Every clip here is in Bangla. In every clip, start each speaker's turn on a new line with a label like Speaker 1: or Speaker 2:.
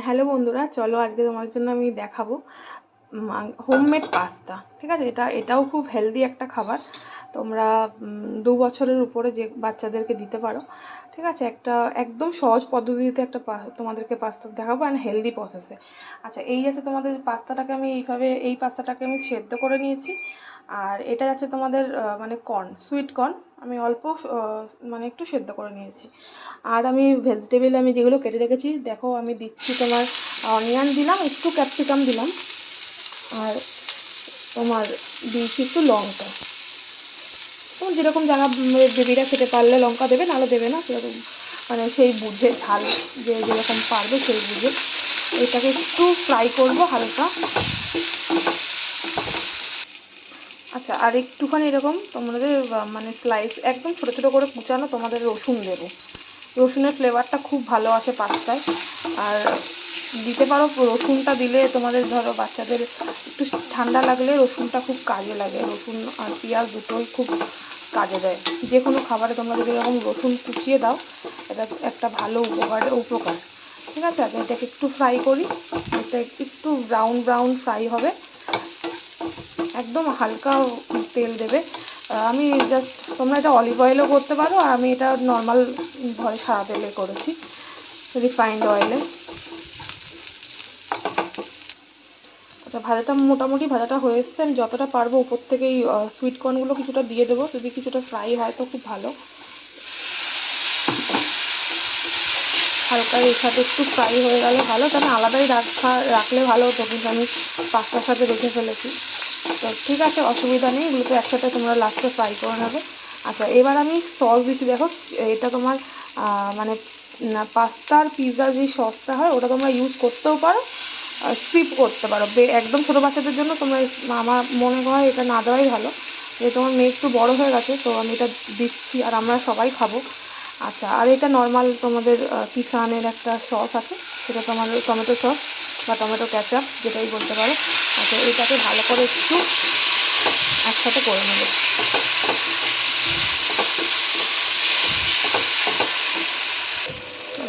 Speaker 1: হ্যালো বন্ধুরা, চলো আজকে তোমাদের জন্য আমি দেখাবো হোমমেড পাস্তা। ঠিক আছে, এটাও খুব হেলদি একটা খাবার। তোমরা 2 বছরের উপরে যে বাচ্চাদেরকে দিতে পারো। ঠিক আছে, একটা একদম সহজ পদ্ধতিতে একটা তোমাদেরকে পাস্তা দেখাবো, অ্যান্ড হেলদি প্রসেসে। আচ্ছা, এই যাচ্ছে তোমাদের পাস্তাটাকে আমি এই পাস্তাটাকে আমি সেদ্ধ করে নিয়েছি। আর এটা যাচ্ছে তোমাদের মানে সুইট কর্ন আমি অল্প মানে একটু সেদ্ধ করে নিয়েছি। আর আমি ভেজিটেবল আমি যেগুলো কেটে রেখেছি দেখো, আমি দিচ্ছি তোমার অনিয়ন দিলাম, একটু ক্যাপসিকাম দিলাম, আর তোমার দিয়েছি একটু লঙ্কা। তোমার যেরকম যারা বেবিরা খেতে পারলে লঙ্কা দেবে, নাহলে দেবে না, সেরকম মানে সেই বুঝে ঝাল যেরকম পারবে সেই বুঝে। এটাকে একটু ফ্রাই করবো হালকা। আচ্ছা, আর একটুখানি এরকম তোমাদের মানে স্লাইস একদম ছোটো ছোটো করে কুচানো তোমাদের রসুন দেবো। রসুনের ফ্লেভারটা খুব ভালো আসে পাস্তায়। আর দিতে পারো, রসুনটা দিলে তোমাদের ধরো বাচ্চাদের একটু ঠান্ডা লাগলে রসুনটা খুব কাজে লাগে। রসুন আর পেঁয়াজ দুটোই খুব কাজে দেয়। যে কোনো খাবারে তোমরা যদি এরকম রসুন কুচিয়ে দাও, এটা একটা ভালো উপকার। ঠিক আছে, এটাকে একটু ফ্রাই করি। এটা একটু ব্রাউন ফ্রাই হবে, একদম হালকা তেল দেবে। আমি জাস্ট, তোমরা এটা অলিভ অয়েলও করতে পারো, আর আমি এটা নর্মাল ঘরে সাদা তেলে করেছি, রিফাইন্ড অয়েলে। আচ্ছা, মোটামুটি ভাজাটা হয়ে এসছে। আমি যতটা পারবো উপর থেকে এই সুইট কর্নগুলো কিছুটা দিয়ে দেবো, যদি কিছুটা ফ্রাই হয় তো খুব ভালো। হালকা এর সাথে একটু ফ্রাই হয়ে গেলে ভালো, তাহলে আলাদাই রাখলে ভালো হতো, কিন্তু আমি পাস্তার সাথে রেখে ফেলেছি। তো ঠিক আছে, অসুবিধা নেই, এগুলো তো একসাথে তোমরা লাস্টে ফ্রাই করে নেবে। আচ্ছা, এবার আমি সস দিচ্ছি। দেখো, এটা তোমার মানে পাস্তার পিৎজা যে সসটা হয় ওটা তোমরা ইউজ করতেও পারো, স্কিপ করতে পারো। একদম ছোটো বাচ্চাদের জন্য তোমরা, আমার মনে হয় এটা না দেওয়াই ভালো। যে তোমার মেয়ে একটু বড়ো হয়ে গেছে, তো আমি এটা দিচ্ছি, আর আমরা সবাই খাবো। আচ্ছা, আর এটা নর্মাল তোমাদের কিষানের একটা সস আছে, সেটা তোমাদের টমেটো সস বা টমেটো ক্যাচাপ যেটাই বলতে পারো। আচ্ছা, এটাকে ভালো করে একটু একসাথে করে নেবে।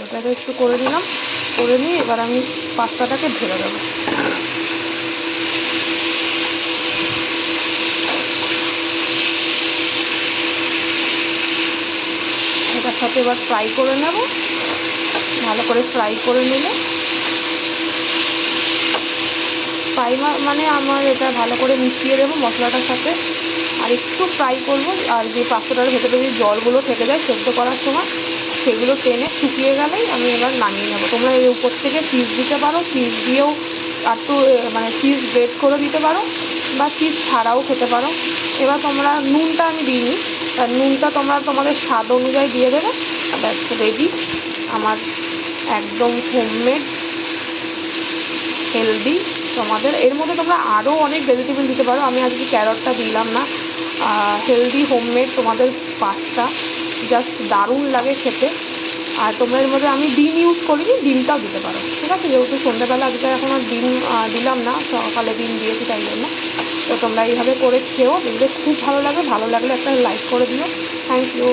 Speaker 1: এটাকে একটু করে নিলাম, করে নিয়ে এবার আমি পাস্তাটাকে ঢেলে দেবো। এটার সাথে এবার ফ্রাই করে নেব। ভালো করে ফ্রাই করে নিলে মানে আমার এটা ভালো করে মিশিয়ে দেবো মশলাটার সাথে, আর একটু ফ্রাই করব। আর যে পাস্তাটার ভেতরে যে জলগুলো থেকে যায় সেদ্ধ করার সময়, সেগুলো টেনে শুকিয়ে গেলেই আমি এবার নামিয়ে নেবো। তোমরা এর উপর থেকে চিজ দিতে পারো, চিজ দিয়েও একটু মানে চিজ গ্রেট করে দিতে পারো, বা চিজ ছাড়াও খেতে পারো। এবার তোমরা নুনটা আমি দিইনি, নুনটা তোমরা তোমাদের স্বাদ অনুযায়ী দিয়ে দেবে। ব্যাস, রেডি আমার একদম হোমমেড হেলদি। তোমাদের এর মধ্যে তোমরা আরও অনেক ভেজিটেবল দিতে পারো, আমি আজকে ক্যারটটা দিলাম না। হেলদি হোমমেড তোমাদের পাস্তা, জাস্ট দারুণ লাগে খেতে। আর তোমরা এর মধ্যে, আমি ডিম ইউজ করিনি, ডিমটাও দিতে পারো। ঠিক আছে, যেহেতু সন্ধ্যাবেলা আজকে এখন আর ডিম দিলাম না, সকালে ডিম দিয়েছি তাই জন্য। তো তোমরা এইভাবে করে খেও, দেখবে খুব ভালো লাগে। ভালো লাগলে একটা লাইক করে দিও। Thank you.